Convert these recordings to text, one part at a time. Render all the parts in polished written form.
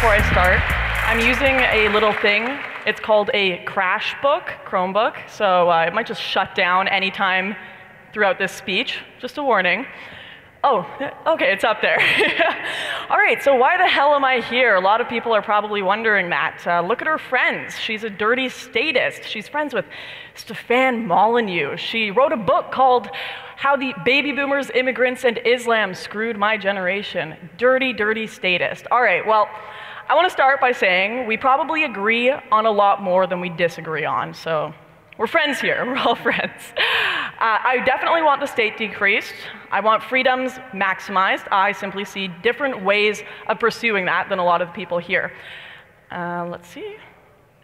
before I start. I'm using a little thing. It's called a crash book, Chromebook, so it might just shut down anytime throughout this speech. Just a warning. Oh, okay, it's up there. All right, so why the hell am I here? A lot of people are probably wondering that. Look at her friends. She's a dirty statist. She's friends with Stefan Molyneux. She wrote a book called How the Baby Boomers, Immigrants, and Islam Screwed My Generation. Dirty, dirty statist. All right, well, I want to start by saying we probably agree on a lot more than we disagree on, so we're friends here. We're all friends. I definitely want the state decreased. I want freedoms maximized. I simply see different ways of pursuing that than a lot of the people here. Let's see.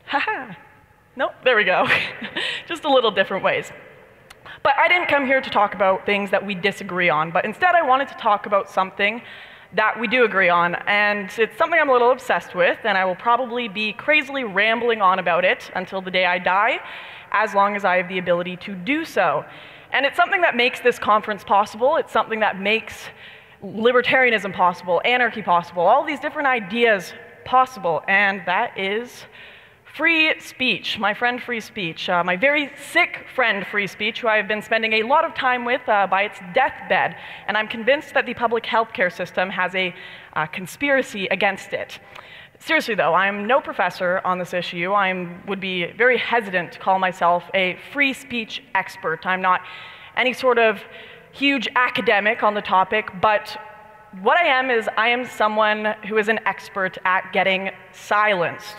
Haha. Nope, there we go. Just a little different ways. But I didn't come here to talk about things that we disagree on, but instead I wanted to talk about something that we do agree on, and it's something I'm a little obsessed with, and I will probably be crazily rambling on about it until the day I die, as long as I have the ability to do so. And it's something that makes this conference possible. It's something that makes libertarianism possible, anarchy possible, all these different ideas possible, and that is free speech, my friend free speech, my very sick friend free speech, who I have been spending a lot of time with by its deathbed, and I'm convinced that the public healthcare system has a conspiracy against it. Seriously though, I'm no professor on this issue. I would be very hesitant to call myself a free speech expert. I'm not any sort of huge academic on the topic, but what I am someone who is an expert at getting silenced.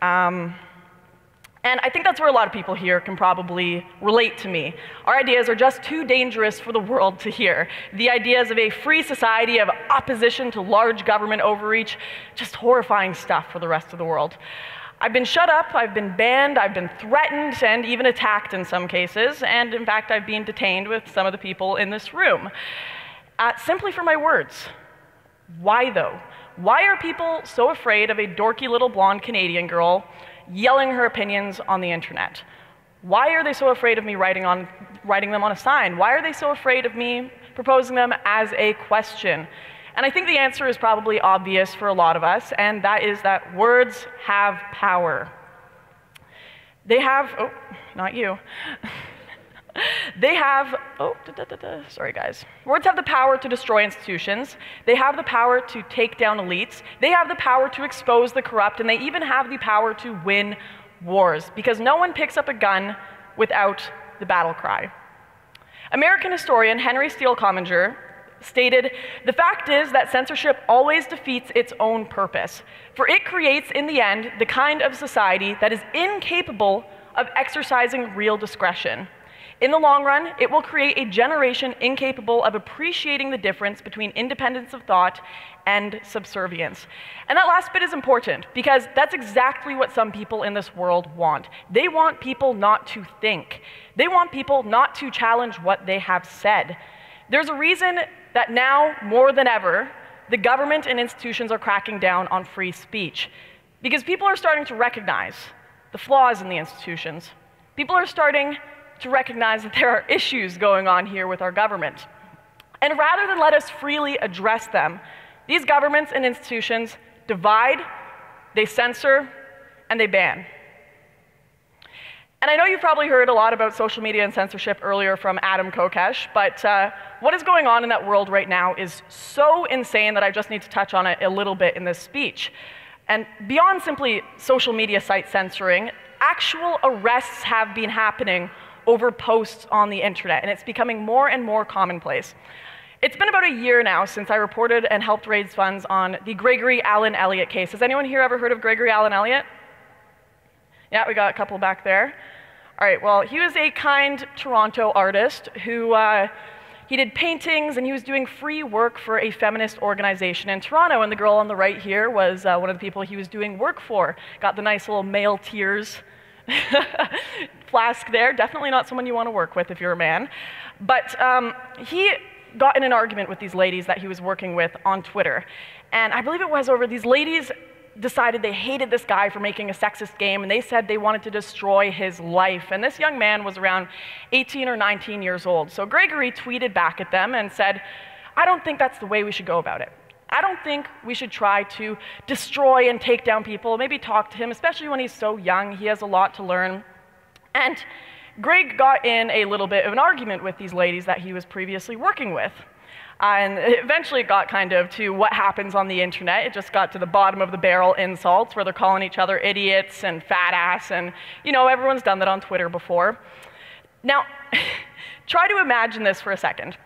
And I think that's where a lot of people here can probably relate to me. Our ideas are just too dangerous for the world to hear. The ideas of a free society, of opposition to large government overreach, just horrifying stuff for the rest of the world. I've been shut up, I've been banned, I've been threatened, and even attacked in some cases, and in fact I've been detained with some of the people in this room. Simply for my words. Why though? Why are people so afraid of a dorky little blonde Canadian girl yelling her opinions on the internet? Why are they so afraid of me writing them on a sign? Why are they so afraid of me proposing them as a question? And I think the answer is probably obvious for a lot of us, and that is that words have power. They have, oh, not you. They have, sorry guys. Words have the power to destroy institutions. They have the power to take down elites. They have the power to expose the corrupt, and they even have the power to win wars, because no one picks up a gun without the battle cry. American historian Henry Steele Commager stated, "The fact is that censorship always defeats its own purpose, for it creates in the end the kind of society that is incapable of exercising real discretion. In the long run, it will create a generation incapable of appreciating the difference between independence of thought and subservience." And that last bit is important, because that's exactly what some people in this world want. They want people not to think. They want people not to challenge what they have said. There's a reason that now, more than ever, the government and institutions are cracking down on free speech, because people are starting to recognize the flaws in the institutions. People are starting to recognize that there are issues going on here with our government. And rather than let us freely address them, these governments and institutions divide, they censor, and they ban. And I know you've probably heard a lot about social media and censorship earlier from Adam Kokesh, but what is going on in that world right now is so insane that I just need to touch on it a little bit in this speech. And beyond simply social media site censoring, actual arrests have been happening over posts on the internet, and it's becoming more and more commonplace. It's been about a year now since I reported and helped raise funds on the Gregory Allen Elliott case. Has anyone here ever heard of Gregory Allen Elliott? Yeah, we got a couple back there. All right, well, he was a kind Toronto artist who he did paintings, and he was doing free work for a feminist organization in Toronto, and the girl on the right here was one of the people he was doing work for. Got the nice little male tears flask there. Definitely not someone you want to work with if you're a man. But he got in an argument with these ladies that he was working with on Twitter. And I believe it was over, these ladies decided they hated this guy for making a sexist game, and they said they wanted to destroy his life. And this young man was around 18 or 19 years old. So Gregory tweeted back at them and said, "I don't think that's the way we should go about it." I don't think we should try to destroy and take down people. Maybe talk to him, especially when he's so young. He has a lot to learn. And Greg got in a little bit of an argument with these ladies that he was previously working with. And eventually it got kind of to what happens on the internet. It just got to the bottom of the barrel insults where they're calling each other idiots and fat ass, and everyone's done that on Twitter before. Now, try to imagine this for a second.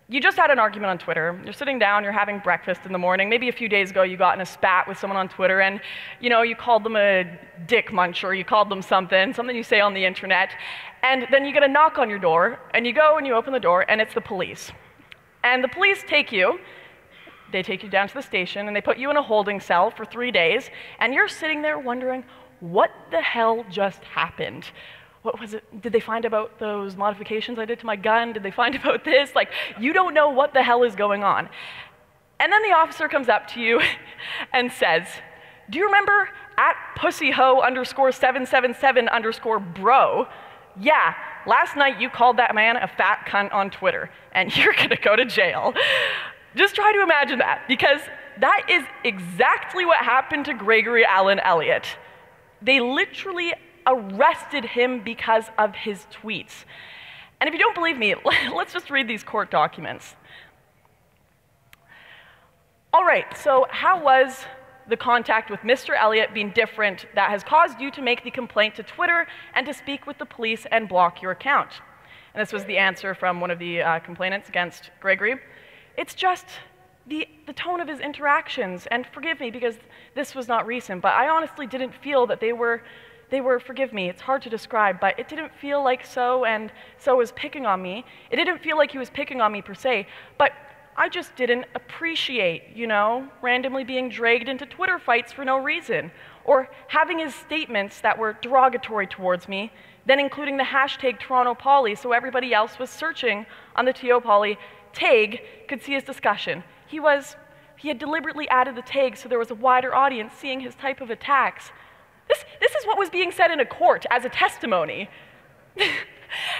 You just had an argument on Twitter. You're sitting down, you're having breakfast in the morning. Maybe a few days ago you got in a spat with someone on Twitter and you called them a dick muncher, or you called them something you say on the internet, and then you get a knock on your door, and you go and you open the door, and it's the police. And the police take you down to the station, and they put you in a holding cell for 3 days, and you're sitting there wondering, what the hell just happened? What was it? Did they find about those modifications I did to my gun? Did they find about this? You don't know what the hell is going on. And then the officer comes up to you and says, do you remember at pussyho_777_bro? Yeah, last night you called that man a fat cunt on Twitter, and you're gonna go to jail. Just try to imagine that, because that is exactly what happened to Gregory Allen Elliott. They literally arrested him because of his tweets. And if you don't believe me, let's just read these court documents. All right, so how was the contact with Mr. Elliott being different that has caused you to make the complaint to Twitter and to speak with the police and block your account? And this was the answer from one of the complainants against Gregory. It's just the tone of his interactions. And forgive me, because this was not recent, but I honestly didn't feel that they were, forgive me, it's hard to describe, but it didn't feel like So was picking on me. It didn't feel like he was picking on me per se, but I just didn't appreciate, randomly being dragged into Twitter fights for no reason, or having his statements that were derogatory towards me, then including the hashtag Toronto Poly so everybody else was searching on the TO Poly tag could see his discussion. He had deliberately added the tag so there was a wider audience seeing his type of attacks. This is what was being said in a court as a testimony.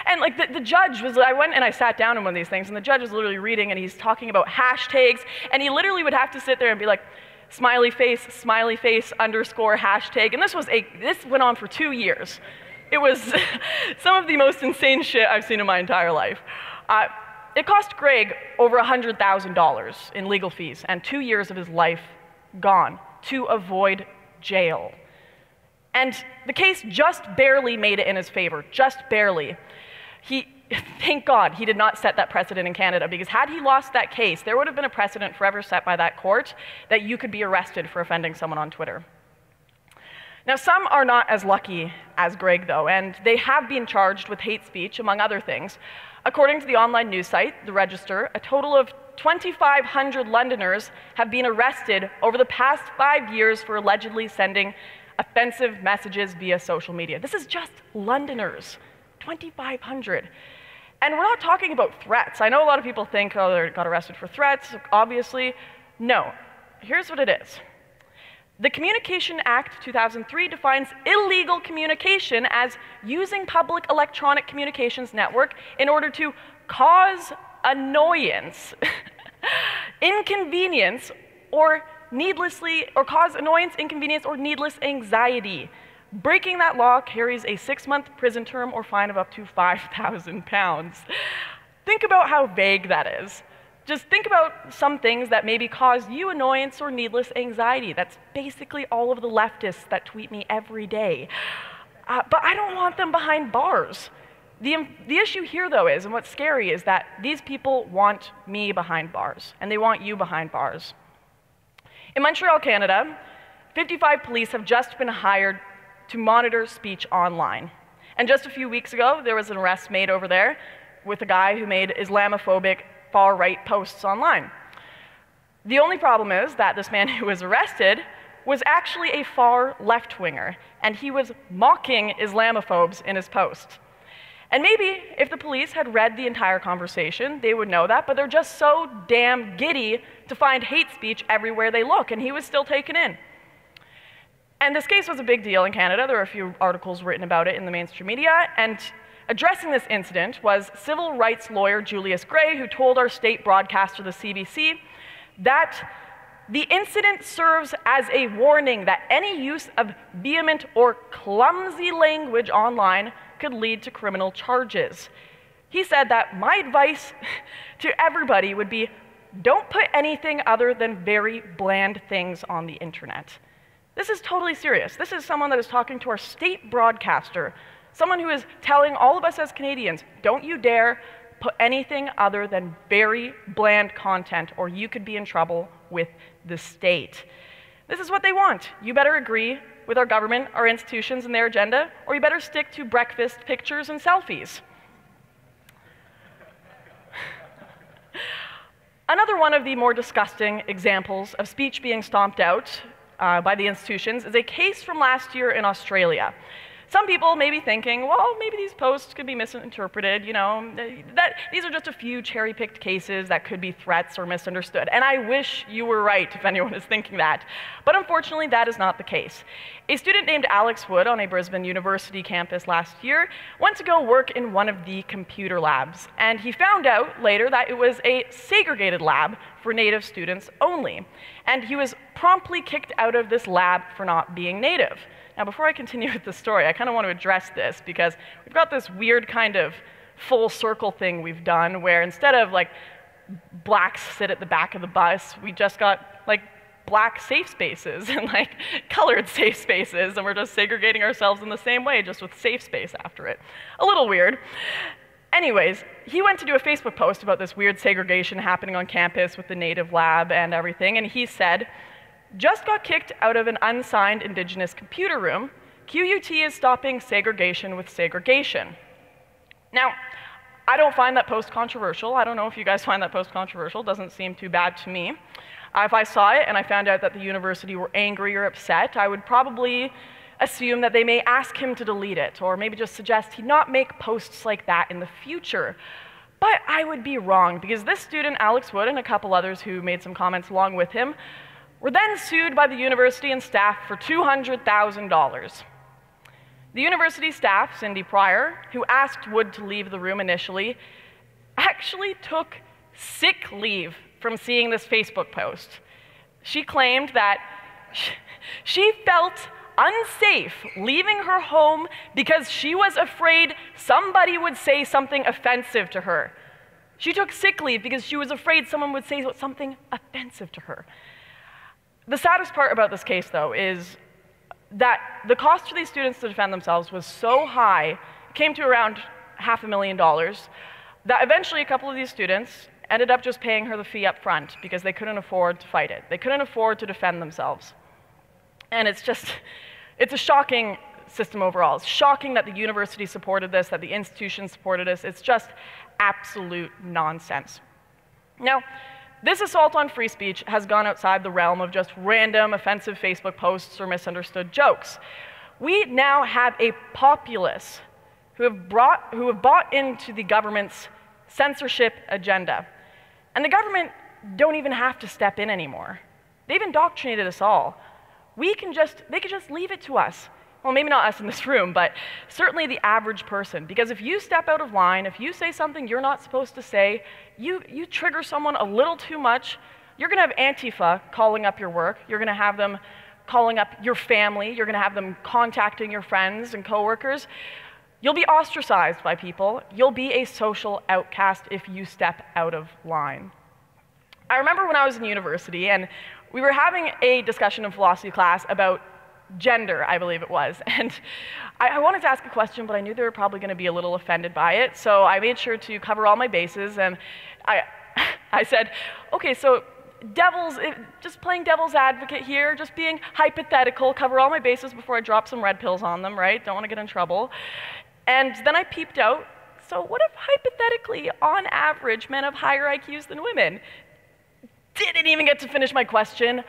And the judge was, I went and I sat down in one of these things, and the judge was literally reading, and he's talking about hashtags, and he literally would have to sit there and be like, smiley face _ hashtag, and this went on for 2 years. It was some of the most insane shit I've seen in my entire life. It cost Greg over $100,000 in legal fees and 2 years of his life gone to avoid jail. And the case just barely made it in his favor, just barely. Thank God he did not set that precedent in Canada, because had he lost that case, there would have been a precedent forever set by that court that you could be arrested for offending someone on Twitter. Now, some are not as lucky as Greg, though, and they have been charged with hate speech, among other things. According to the online news site, The Register, a total of 2,500 Londoners have been arrested over the past 5 years for allegedly sending offensive messages via social media. This is just Londoners, 2,500. And we're not talking about threats. I know a lot of people think, oh, they got arrested for threats, obviously. No, here's what it is. The Communication Act 2003 defines illegal communication as using public electronic communications network in order to cause annoyance, inconvenience, or cause annoyance, inconvenience, or needless anxiety. Breaking that law carries a 6-month prison term or fine of up to £5,000. Think about how vague that is. Just think about some things that maybe cause you annoyance or needless anxiety. That's basically all of the leftists that tweet me every day. But I don't want them behind bars. The issue here, though, is, and what's scary, is that these people want me behind bars, and they want you behind bars. In Montreal, Canada, 55 police have just been hired to monitor speech online. And just a few weeks ago, there was an arrest made over there with a guy who made Islamophobic far-right posts online. The only problem is that this man who was arrested was actually a far left-winger, and he was mocking Islamophobes in his post. And maybe if the police had read the entire conversation, they would know that, but they're just so damn giddy to find hate speech everywhere they look, and he was still taken in. And this case was a big deal in Canada. There were a few articles written about it in the mainstream media, and addressing this incident was civil rights lawyer Julius Gray, who told our state broadcaster, the CBC, that the incident serves as a warning that any use of vehement or clumsy language online could lead to criminal charges. He said that my advice to everybody would be, don't put anything other than very bland things on the internet. This is totally serious. This is someone that is talking to our state broadcaster, someone who is telling all of us as Canadians, don't you dare put anything other than very bland content or you could be in trouble with the state. This is what they want. You better agree with our government, our institutions, and their agenda, or you better stick to breakfast pictures and selfies. Another one of the more disgusting examples of speech being stomped out by the institutions is a case from last year in Australia. Some people may be thinking, well, maybe these posts could be misinterpreted, that these are just a few cherry-picked cases that could be threats or misunderstood. And I wish you were right if anyone is thinking that. But unfortunately, that is not the case. A student named Alex Wood on a Brisbane University campus last year went to go work in one of the computer labs. And he found out later that it was a segregated lab for Native students only. And he was promptly kicked out of this lab for not being Native. Now, before I continue with the story, I kind of want to address this because we've got this weird kind of full circle thing we've done where instead of like blacks sit at the back of the bus, we just got like black safe spaces and like colored safe spaces, and we're just segregating ourselves in the same way, just with safe space after it. A little weird. Anyways, he went to do a Facebook post about this weird segregation happening on campus with the Native lab and everything, and he said, just got kicked out of an unsigned Indigenous computer room. QUT is stopping segregation with segregation. Now, I don't find that post controversial. I don't know if you guys find that post controversial. Doesn't seem too bad to me. If I saw it and I found out that the university were angry or upset, I would probably assume that they may ask him to delete it, or maybe just suggest he not make posts like that in the future. But I would be wrong, because this student, Alex Wood, and a couple others who made some comments along with him, were then sued by the university and staff for $200,000. The university staff, Cindy Pryor, who asked Wood to leave the room initially, actually took sick leave from seeing this Facebook post. She claimed that she felt unsafe leaving her home because she was afraid somebody would say something offensive to her. She took sick leave because she was afraid someone would say something offensive to her. The saddest part about this case, though, is that the cost for these students to defend themselves was so high, it came to around $500,000, that eventually a couple of these students ended up just paying her the fee up front because they couldn't afford to fight it. They couldn't afford to defend themselves. And it's a shocking system overall. It's shocking that the university supported this, that the institution supported this. It's just absolute nonsense. Now, this assault on free speech has gone outside the realm of just random offensive Facebook posts or misunderstood jokes. We now have a populace who have bought into the government's censorship agenda. And the government don't even have to step in anymore. They've indoctrinated us all. They could just leave it to us. Well, maybe not us in this room, but certainly the average person. Because if you step out of line, if you say something you're not supposed to say, you trigger someone a little too much, you're going to have Antifa calling up your work. You're going to have them calling up your family. You're going to have them contacting your friends and coworkers. You'll be ostracized by people. You'll be a social outcast if you step out of line. I remember when I was in university, and we were having a discussion in philosophy class about gender, I believe it was. And I wanted to ask a question, but I knew they were probably going to be a little offended by it, so I made sure to cover all my bases, and I said, okay, so just playing devil's advocate here, just being hypothetical, cover all my bases before I drop some red pills on them, right? Don't want to get in trouble. And then I peeped out, so what if hypothetically, on average, men have higher IQs than women? Didn't even get to finish my question.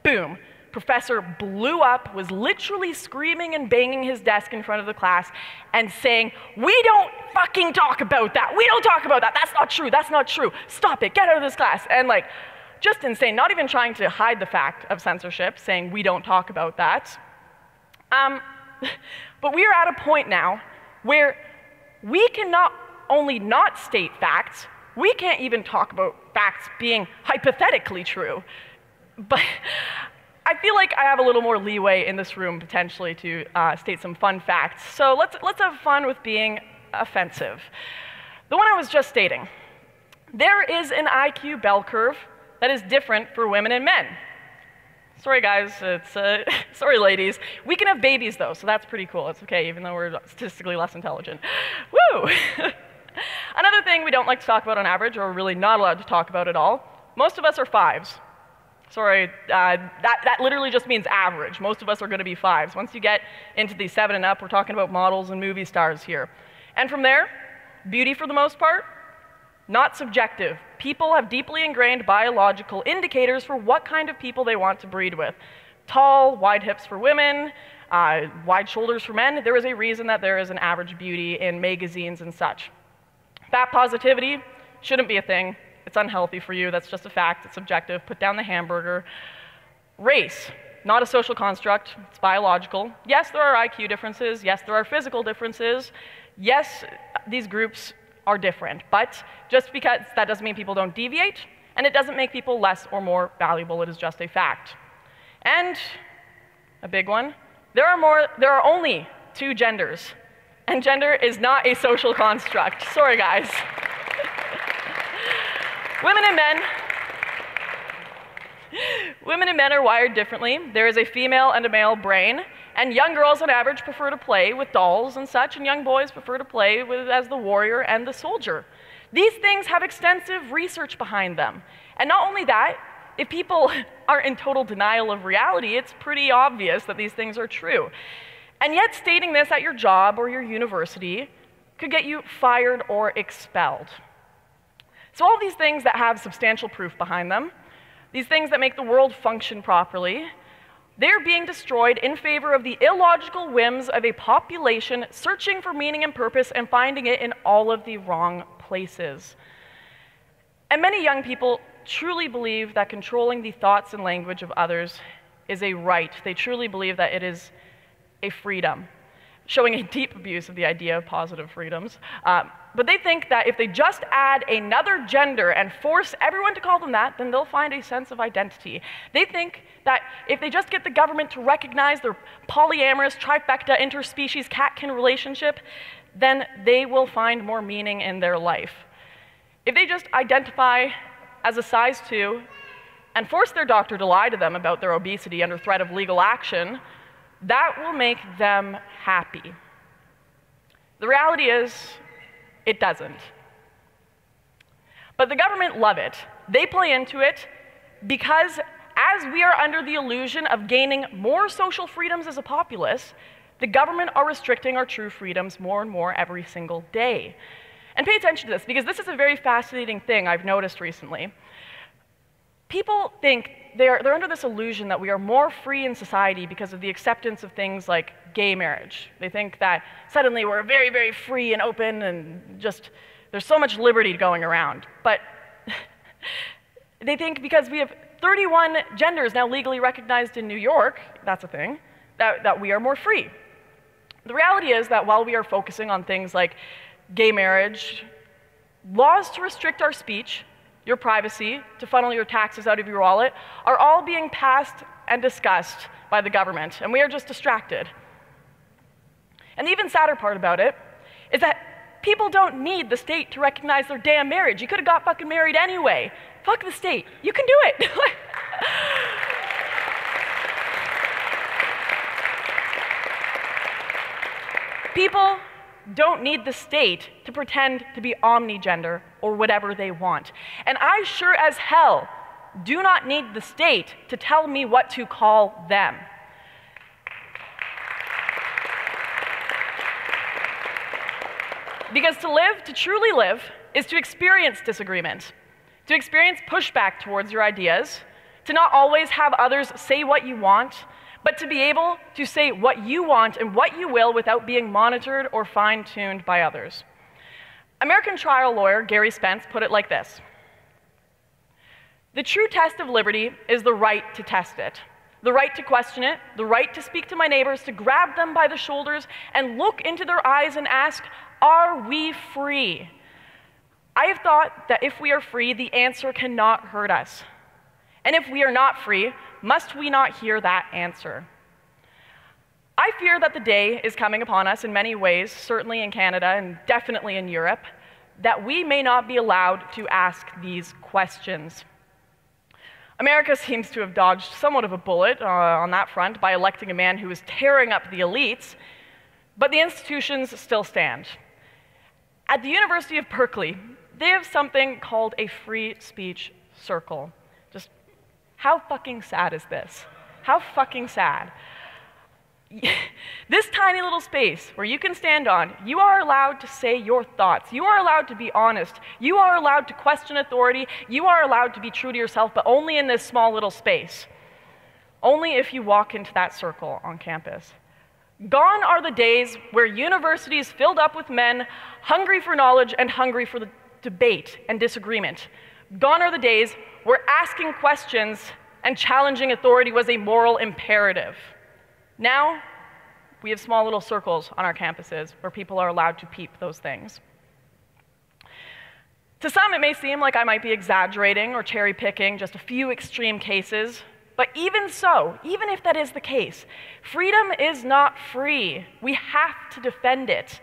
Boom. Professor blew up, was literally screaming and banging his desk in front of the class and saying, we don't fucking talk about that. We don't talk about that. That's not true. That's not true. Stop it. Get out of this class. And like, just insane. Not even trying to hide the fact of censorship, saying we don't talk about that. But we are at a point now where we can not only not state facts, we can't even talk about facts being hypothetically true. But I feel like I have a little more leeway in this room potentially to state some fun facts. So let's have fun with being offensive. The one I was just stating. There is an IQ bell curve that is different for women and men. Sorry guys, sorry ladies. We can have babies though, so that's pretty cool. It's okay, even though we're statistically less intelligent. Woo! Another thing we don't like to talk about on average, or we're really not allowed to talk about at all, most of us are 5s. Sorry, that literally just means average. Most of us are going to be 5s. Once you get into the 7 and up, we're talking about models and movie stars here. And from there, beauty for the most part, not subjective. People have deeply ingrained biological indicators for what kind of people they want to breed with. Tall, wide hips for women, wide shoulders for men. There is a reason that there is an average beauty in magazines and such. Fat positivity shouldn't be a thing. It's unhealthy for you. That's just a fact. It's subjective. Put down the hamburger. Race, not a social construct. It's biological. Yes, there are IQ differences. Yes, there are physical differences. Yes, these groups are different. But just because that doesn't mean people don't deviate, and it doesn't make people less or more valuable. It is just a fact. And a big one, there are only 2 genders. And gender is not a social construct. Sorry, guys. Women and men are wired differently. There is a female and a male brain, and young girls on average prefer to play with dolls and such, and young boys prefer to play as the warrior and the soldier. These things have extensive research behind them. And not only that, if people are in total denial of reality, it's pretty obvious that these things are true. And yet stating this at your job or your university could get you fired or expelled. So all these things that have substantial proof behind them, these things that make the world function properly, they're being destroyed in favor of the illogical whims of a population searching for meaning and purpose and finding it in all of the wrong places. And many young people truly believe that controlling the thoughts and language of others is a right. They truly believe that it is a freedom, showing a deep abuse of the idea of positive freedoms. But they think that if they just add another gender and force everyone to call them that, then they'll find a sense of identity. They think that if they just get the government to recognize their polyamorous trifecta interspecies cat-kin relationship, then they will find more meaning in their life. If they just identify as a size 2 and force their doctor to lie to them about their obesity under threat of legal action, that will make them happy. The reality is, it doesn't. But the government love it. They play into it because as we are under the illusion of gaining more social freedoms as a populace, the government are restricting our true freedoms more and more every single day. And pay attention to this, because this is a very fascinating thing I've noticed recently. People think they're under this illusion that we are more free in society because of the acceptance of things like gay marriage. They think that suddenly we're very, very free and open and just there's so much liberty going around. But they think because we have 31 genders now legally recognized in New York, that's a thing, that we are more free. The reality is that while we are focusing on things like gay marriage, laws to restrict our speech, your privacy, to funnel your taxes out of your wallet, are all being passed and discussed by the government, and we are just distracted. And the even sadder part about it is that people don't need the state to recognize their damn marriage. You could have got fucking married anyway. Fuck the state. You can do it. People don't need the state to pretend to be omnigender or whatever they want. And I sure as hell do not need the state to tell me what to call them. Because to live, to truly live, is to experience disagreement, to experience pushback towards your ideas, to not always have others say what you want, but to be able to say what you want and what you will without being monitored or fine-tuned by others. American trial lawyer Gary Spence put it like this: "The true test of liberty is the right to test it, the right to question it, the right to speak to my neighbors, to grab them by the shoulders and look into their eyes and ask, are we free? I have thought that if we are free, the answer cannot hurt us. And if we are not free, must we not hear that answer? I fear that the day is coming upon us in many ways, certainly in Canada and definitely in Europe, that we may not be allowed to ask these questions. America seems to have dodged somewhat of a bullet on that front by electing a man who is tearing up the elites, but the institutions still stand. At the University of Berkeley, they have something called a free speech circle. Just how fucking sad is this? How fucking sad. This tiny little space where you can stand on, you are allowed to say your thoughts. You are allowed to be honest. You are allowed to question authority. You are allowed to be true to yourself, but only in this small little space. Only if you walk into that circle on campus. Gone are the days where universities filled up with men hungry for knowledge and hungry for the debate and disagreement. Gone are the days where asking questions and challenging authority was a moral imperative. Now, we have small little circles on our campuses where people are allowed to peep those things. To some, it may seem like I might be exaggerating or cherry-picking just a few extreme cases, but even so, even if that is the case, freedom is not free. We have to defend it.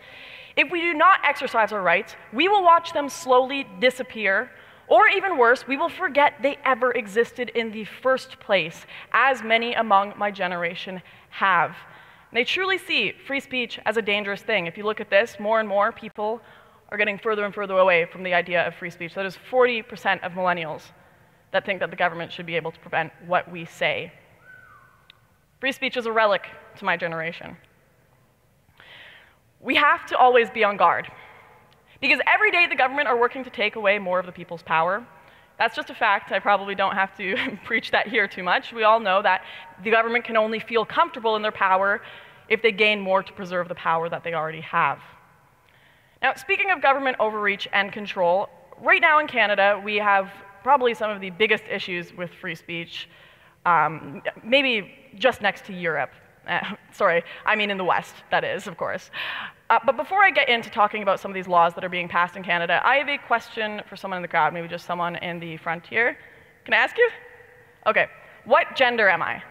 If we do not exercise our rights, we will watch them slowly disappear, or even worse, we will forget they ever existed in the first place, as many among my generation have. And they truly see free speech as a dangerous thing. If you look at this, more and more people are getting further and further away from the idea of free speech. That is 40% of millennials that think that the government should be able to prevent what we say. Free speech is a relic to my generation. We have to always be on guard. Because every day the government are working to take away more of the people's power. That's just a fact. I probably don't have to preach that here too much. We all know that the government can only feel comfortable in their power if they gain more to preserve the power that they already have. Now, speaking of government overreach and control, right now in Canada, we have probably some of the biggest issues with free speech, maybe just next to Europe. Sorry, I mean in the West, that is, of course. But before I get into talking about some of these laws that are being passed in Canada, I have a question for someone in the crowd, maybe just someone in the front here. Can I ask you? Okay. What gender am I?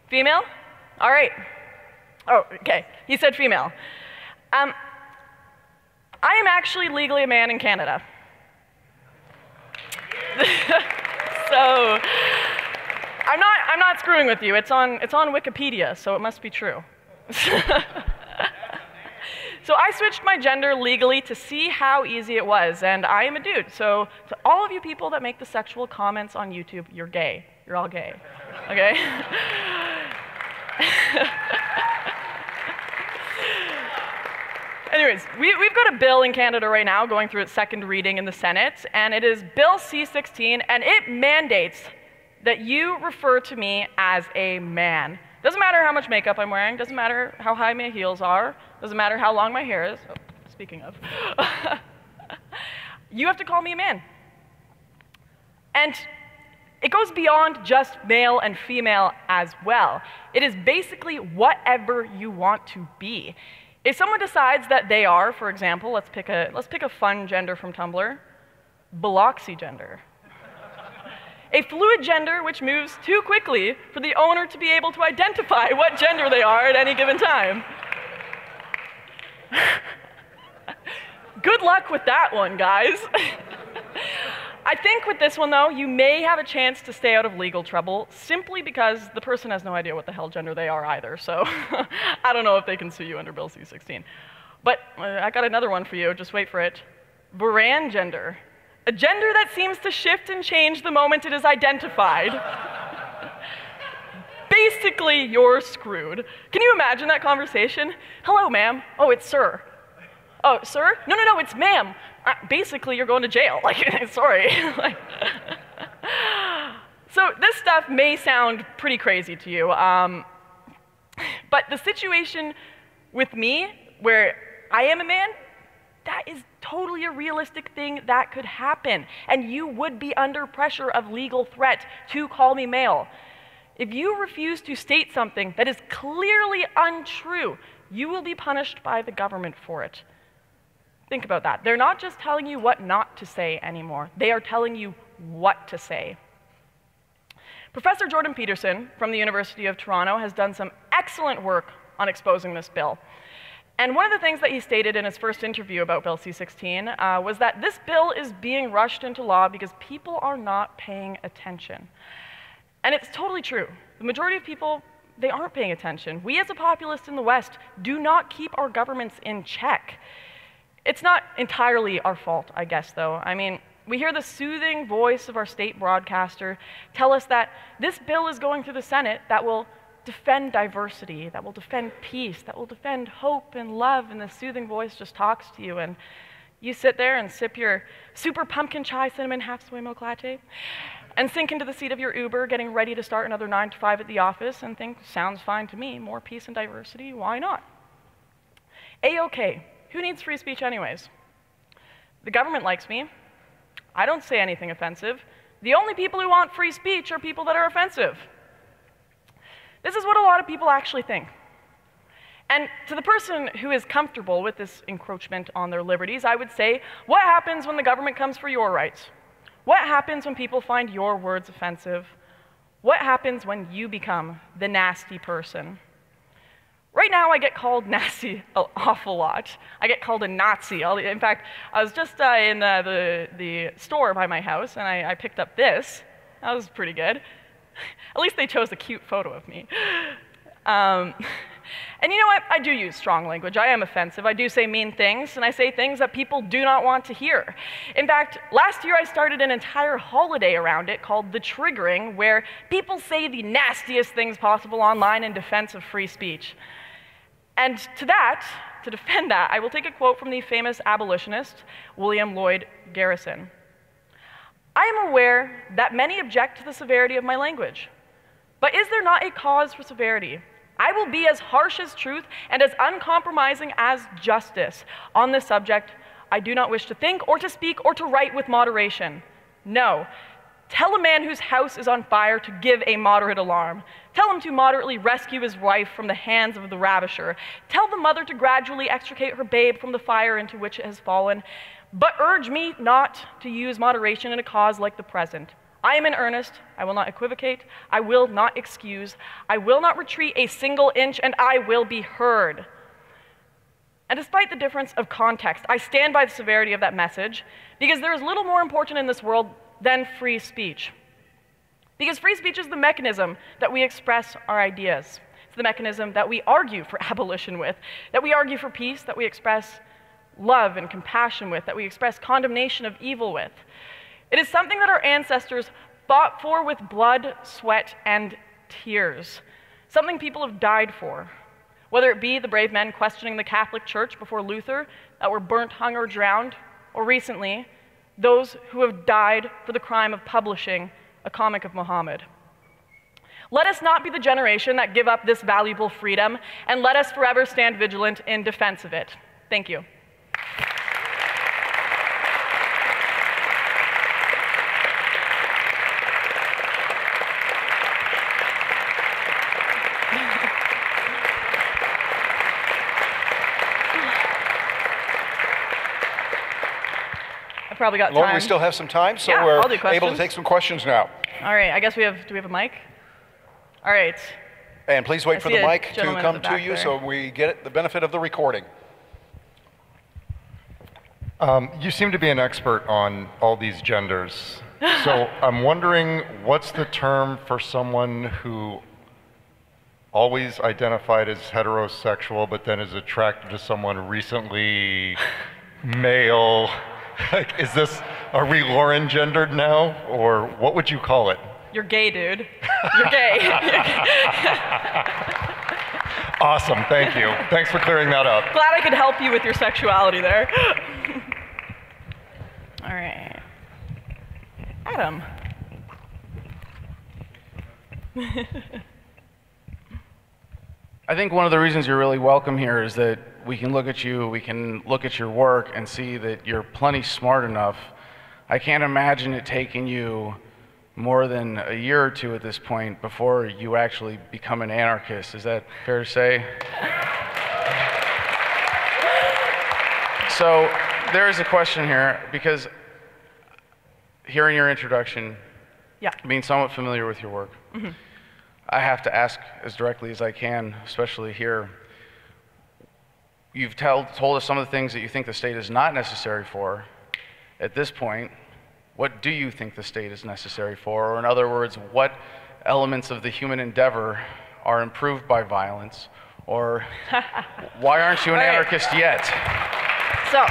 Female? All right. Oh, okay. He said female. I am actually legally a man in Canada. So, I'm not screwing with you. It's on Wikipedia, so it must be true. So I switched my gender legally to see how easy it was, and I am a dude. So to all of you people that make the sexual comments on YouTube, you're gay. You're all gay, okay? Anyways, we've got a bill in Canada right now going through its second reading in the Senate, and it is Bill C-16, and it mandates that you refer to me as a man. Doesn't matter how much makeup I'm wearing, doesn't matter how high my heels are, doesn't matter how long my hair is. Oh, speaking of. You have to call me a man. And it goes beyond just male and female as well. It is basically whatever you want to be. If someone decides that they are, for example, let's pick a fun gender from Tumblr, Biloxigender. A fluid gender which moves too quickly for the owner to be able to identify what gender they are at any given time. Good luck with that one, guys. I think with this one, though, you may have a chance to stay out of legal trouble simply because the person has no idea what the hell gender they are either, so I don't know if they can sue you under Bill C-16. But I got another one for you, just wait for it. Varan gender. A gender that seems to shift and change the moment it is identified. Basically, you're screwed. Can you imagine that conversation? Hello, ma'am. Oh, it's sir. Oh, sir? No, no, no, it's ma'am. Basically, you're going to jail. Like, sorry. So this stuff may sound pretty crazy to you, but the situation with me, where I am a man, that is totally a realistic thing that could happen, and you would be under pressure of legal threat to call me male. If you refuse to state something that is clearly untrue, you will be punished by the government for it. Think about that. They're not just telling you what not to say anymore. They are telling you what to say. Professor Jordan Peterson from the University of Toronto has done some excellent work on exposing this bill. And one of the things that he stated in his first interview about Bill C-16 was that this bill is being rushed into law because people are not paying attention. And it's totally true. The majority of people, they aren't paying attention. We as a populace in the West do not keep our governments in check. It's not entirely our fault, I guess, though. I mean, we hear the soothing voice of our state broadcaster tell us that this bill is going through the Senate that will defend diversity, that will defend peace, that will defend hope and love, and the soothing voice just talks to you, and you sit there and sip your super pumpkin chai cinnamon half soy milk latte, and sink into the seat of your Uber, getting ready to start another 9 to 5 at the office, and think, sounds fine to me, more peace and diversity, why not? A-okay, who needs free speech anyways? The government likes me. I don't say anything offensive. The only people who want free speech are people that are offensive. This is what a lot of people actually think. And to the person who is comfortable with this encroachment on their liberties, I would say, what happens when the government comes for your rights? What happens when people find your words offensive? What happens when you become the nasty person? Right now, I get called nasty an awful lot. I get called a Nazi. In fact, I was just in the store by my house, and I picked up this. That was pretty good. At least they chose a cute photo of me. And you know what? I do use strong language. I am offensive. I do say mean things, and I say things that people do not want to hear. In fact, last year I started an entire holiday around it called The Triggering, where people say the nastiest things possible online in defense of free speech. And to defend that, I will take a quote from the famous abolitionist, William Lloyd Garrison. I am aware that many object to the severity of my language. But is there not a cause for severity? I will be as harsh as truth and as uncompromising as justice. On this subject, I do not wish to think or to speak or to write with moderation. No. Tell a man whose house is on fire to give a moderate alarm. Tell him to moderately rescue his wife from the hands of the ravisher. Tell the mother to gradually extricate her babe from the fire into which it has fallen. But urge me not to use moderation in a cause like the present. I am in earnest. I will not equivocate. I will not excuse. I will not retreat a single inch, and I will be heard. And despite the difference of context, I stand by the severity of that message because there is little more important in this world than free speech. Because free speech is the mechanism that we express our ideas. It's the mechanism that we argue for abolition with, that we argue for peace, that we express love and compassion with, that we express condemnation of evil with. It is something that our ancestors fought for with blood, sweat, and tears. Something people have died for. Whether it be the brave men questioning the Catholic Church before Luther that were burnt, hung, or drowned, or recently, those who have died for the crime of publishing a comic of Muhammad. Let us not be the generation that give up this valuable freedom, and let us forever stand vigilant in defense of it. Thank you. Probably got time. Lauren, we still have some time, so yeah, we're I'll do questions. able to take some questions now. All right, I guess do we have a mic? All right. And please wait for the mic to come to you there. so we get the benefit of the recording. You seem to be an expert on all these genders. So I'm wondering, what's the term for someone who always identified as heterosexual but then is attracted to someone recently male? Like, are we Lauren gendered now, or what would you call it? You're gay, dude. You're gay. Awesome, thank you. Thanks for clearing that up. Glad I could help you with your sexuality there. All right. Adam. I think one of the reasons you're really welcome here is that we can look at you, we can look at your work and see that you're plenty smart enough. I can't imagine it taking you more than a year or two at this point before you actually become an anarchist. Is that fair to say? So there is a question here, because hearing your introduction, being somewhat familiar with your work, I have to ask as directly as I can, especially here. You've told us some of the things that you think the state is not necessary for. At this point, what do you think the state is necessary for? Or in other words, what elements of the human endeavor are improved by violence? Or why aren't you an anarchist yet? So,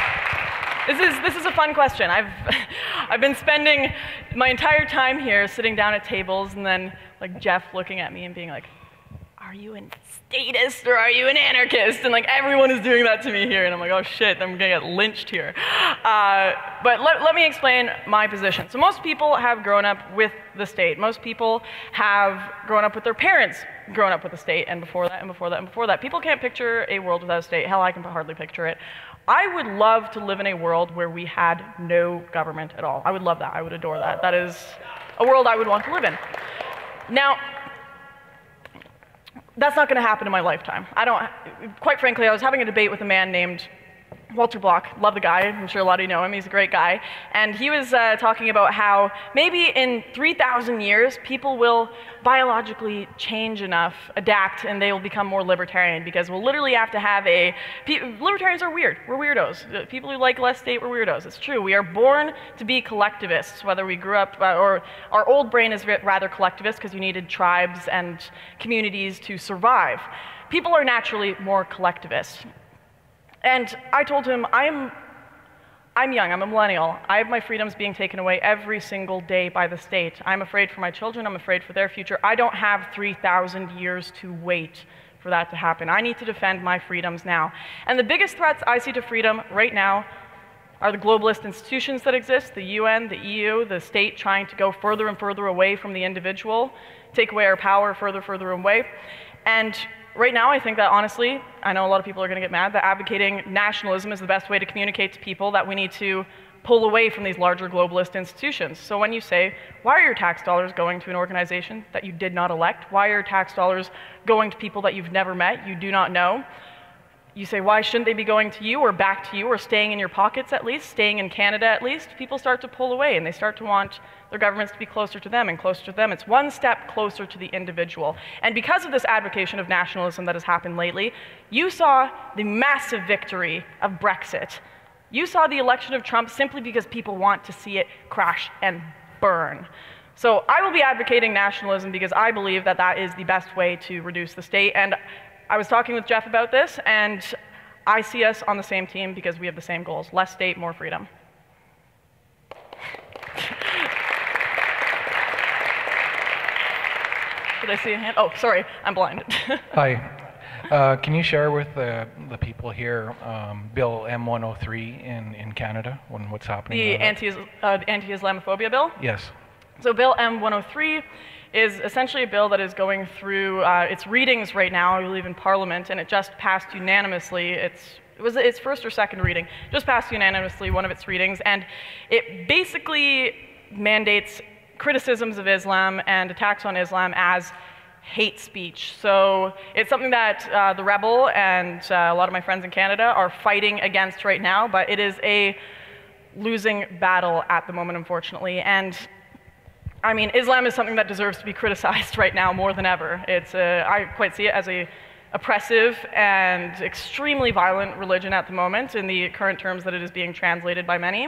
this is a fun question. I've been spending my entire time here sitting down at tables, and then like Jeff looking at me and being like, "Are you a statist or are you an anarchist?" And like everyone is doing that to me here, and I'm like, "Oh shit, I'm gonna get lynched here." But let me explain my position. So most people have grown up with the state. Most people have grown up with their parents grown up with the state, and before that, and before that, and before that. People can't picture a world without a state. Hell, I can hardly picture it. I would love to live in a world where we had no government at all. I would love that. I would adore that. That is a world I would want to live in. Now, that's not going to happen in my lifetime. Quite frankly, I was having a debate with a man named Walter Block. Love the guy. I'm sure a lot of you know him. He's a great guy. And he was talking about how maybe in 3,000 years, people will biologically change enough, adapt, and they will become more libertarian, because we'll literally have to have libertarians are weird. We're weirdos. People who like less state, we're weirdos. It's true. We are born to be collectivists, whether we grew up, or our old brain is rather collectivist because you needed tribes and communities to survive. People are naturally more collectivist. And I told him, I'm young, I'm a millennial. I have my freedoms being taken away every single day by the state. I'm afraid for my children, I'm afraid for their future. I don't have 3,000 years to wait for that to happen. I need to defend my freedoms now. And the biggest threats I see to freedom right now are the globalist institutions that exist, the UN, the EU, the state trying to go further and further away from the individual, take away our power further away. And right now, I think that honestly, I know a lot of people are going to get mad, that advocating nationalism is the best way to communicate to people that we need to pull away from these larger globalist institutions. So when you say, why are your tax dollars going to an organization that you did not elect? Why are your tax dollars going to people that you've never met, you do not know? You say, why shouldn't they be going to you or back to you or staying in your pockets at least, staying in Canada at least? People start to pull away and they start to want their governments to be closer to them and closer to them. It's one step closer to the individual. And because of this advocation of nationalism that has happened lately, you saw the massive victory of Brexit. You saw the election of Trump simply because people want to see it crash and burn. So I will be advocating nationalism because I believe that that is the best way to reduce the state. And I was talking with Jeff about this, and I see us on the same team because we have the same goals: less state, more freedom. Did I see a hand? Oh, sorry, I'm blind. Hi. Can you share with the people here Bill M103 in Canada, what's happening? The anti-Islamophobia bill? Yes. So Bill M103 is essentially a bill that is going through its readings right now, I believe, in Parliament, and it just passed unanimously. It was its first or second reading, just passed unanimously one of its readings, and it basically mandates criticisms of Islam and attacks on Islam as hate speech. So it's something that the Rebel and a lot of my friends in Canada are fighting against right now, but it is a losing battle at the moment, unfortunately. And I mean, Islam is something that deserves to be criticized right now more than ever. I quite see it as a oppressive and extremely violent religion at the moment in the current terms that it is being translated by many.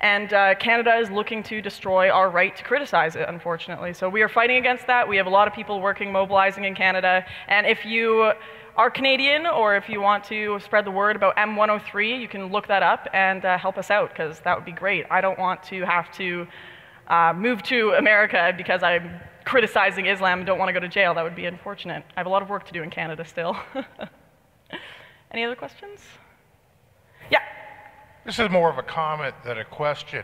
And Canada is looking to destroy our right to criticize it, unfortunately. So we are fighting against that. We have a lot of people working, mobilizing in Canada. And if you are Canadian, or if you want to spread the word about M103, you can look that up and help us out, because that would be great. I don't want to have to move to America because I'm criticizing Islam and don't want to go to jail. That would be unfortunate. I have a lot of work to do in Canada still. Any other questions? Yeah. This is more of a comment than a question.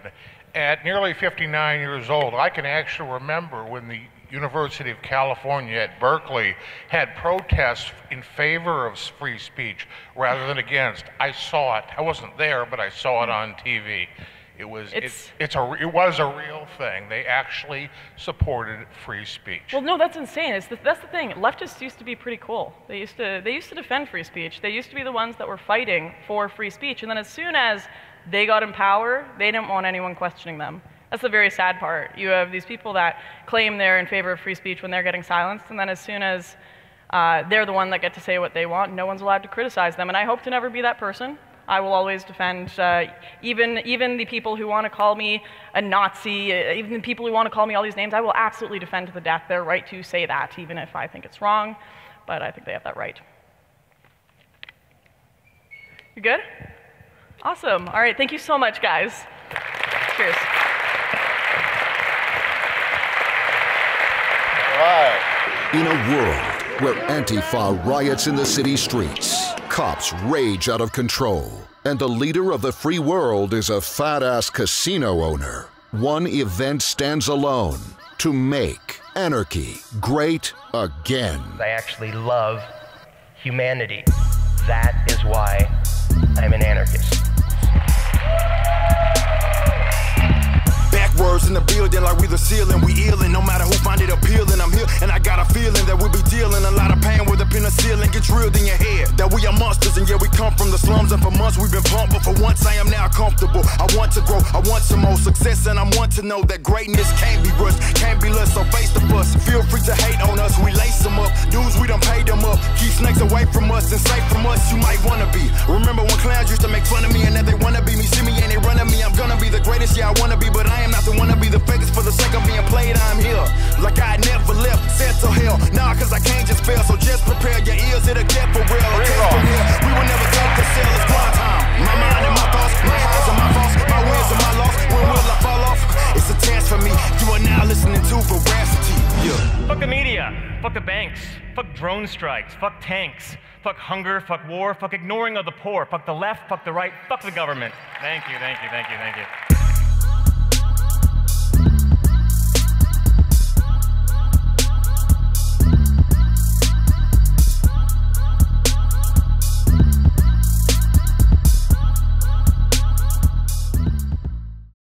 At nearly 59 years old, I can actually remember when the University of California at Berkeley had protests in favor of free speech rather than against. I saw it. I wasn't there, but I saw it on TV. It was a real thing. They actually supported free speech. Well, no, that's insane. That's the thing. Leftists used to be pretty cool. They used to defend free speech. They used to be the ones that were fighting for free speech. And then as soon as they got in power, they didn't want anyone questioning them. That's the very sad part. You have these people that claim they're in favor of free speech when they're getting silenced, and then as soon as they're the one that get to say what they want, no one's allowed to criticize them. And I hope to never be that person. I will always defend even the people who want to call me a Nazi, even the people who want to call me all these names. I will absolutely defend to the death their right to say that, even if I think it's wrong. But I think they have that right. You good? Awesome. All right. Thank you so much, guys. Cheers. All right. In a world where Antifa riots in the city streets, cops rage out of control, and the leader of the free world is a fat-ass casino owner, one event stands alone to make anarchy great again. I actually love humanity. That is why I'm an anarchist. Backwards in the building like we the ceiling, we illin'. No matter who find it appealing, I'm here and I got a feeling that we'll be dealing a lot of pain where the penicillin get drilled in your head. That we are monsters and yeah, we come from the slums, and for months we've been pumped, but for once I am now comfortable. I want to grow, I want some more success, and I want to know that greatness can't be rushed, can't be lost, so face the bus. Feel free to hate on us, we lace them up. Dudes, we done paid them up. Keep snakes away from us and safe from us, you might wanna be. Remember when clowns used to make fun of me and that they wanna be me? See me and they run at me, I'm gonna be the greatest, yeah I wanna be, but I am not the one to be the fakest for the sake of being played. I'm here, like I never left, said to hell. Nah, cause I can't just fail, so just prepare your ears, it'll get for real. Okay, from here, we will never take the cell, it's grind time. My mind and my thoughts, my highs and my faults, my wins and my loss. When will I fall off? It's a test for me. You are now listening to Veracity. Yeah. Fuck the media, fuck the banks, fuck drone strikes, fuck tanks, fuck hunger, fuck war, fuck ignoring of the poor, fuck the left, fuck the right, fuck the government. Thank you, thank you, thank you, thank you.